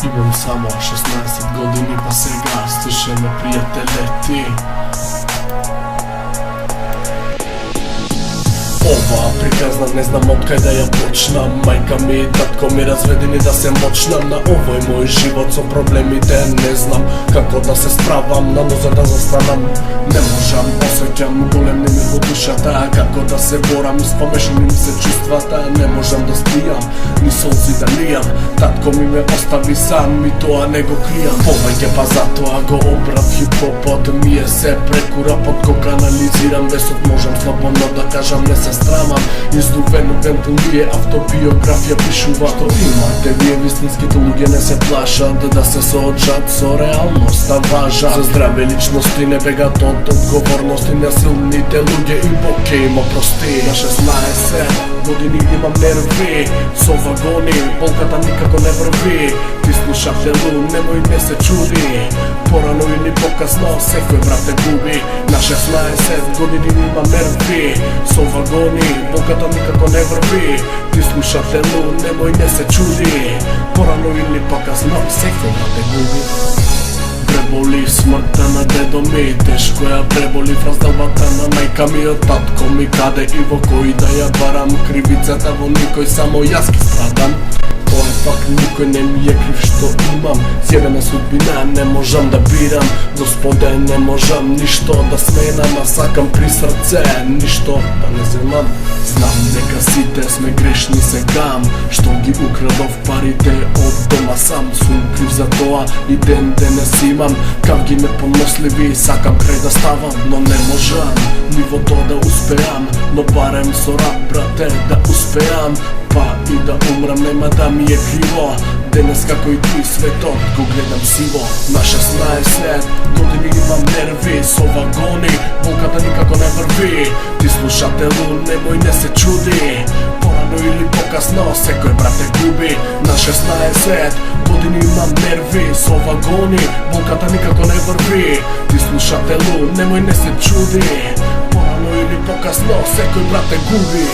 Имам само 16 години, па сега слушай ме, пријателе, ти. Ова приказна не знам од кај да ја почнам. Мајка ми и татко ми разведени да се мочнам. На овој мој живот со проблемите не знам како да се справам, на нозе да застанам. Не можам, осеќам голем неми во душата, како да се борам, спомешани ми се чувствата. Не можам да спијам, ни солзи да лијам. Татко ми ме остави сам и тоа не го кријам. Повеќе па затоа го обрав хип-хопот, ми е се преку рапот го канализирам. Бесот можам слободно да кажам, не се страмам. Издувен вентил ми е автобиографија пишува. Што имате вие вистинските луѓе не се плашат да се соочат со реалноста важа. За здрави личности не бегат од одговорности, на силните луѓе и Бог ќе им опрости. На 16 години имам нерви со вагони, болката никако не врви. Ти слушателу, немој не се чуди, порано или покасно секој брат те губи. На 16 години имам нерви со вагони, болката никако не врви. Ти слушателу, немој не се чуди, порано или покасно секој брат те губи. Преболи смртта на дедо ми, тешко ја преболи разделбата на мајка ми од татко ми. Каде и во кој да ја барам кривицата, во никој само јас ки страдам. Тоа е факт, никој не ми е крив што имам. Зјебена судбина, не можам да бирам. Господе, не можам ништо да сменам, а сакам при срце ништо да не земам. Знам дека сите сме грешни сегам, што ги украдов парите од дома сам. Сум крив за тоа и ден денес имам кавги непоносливи, сакам крај да ставам, но не можам ни во тоа да успеам. Но барем со рап, брате, да успеам, па и да умрам, нема да ми е криво. Денес како и ти светот го гледам сиво. На 16 години имам нерви со вагони, болката никако не врви. Ти слушателу, немој не се чуди, порано или покасно секој брат те губи. На 16 години имам нерви со вагони, болката никако не врви. Ти слушателу, немој не се чуди, порано или покасно секој брат те губи.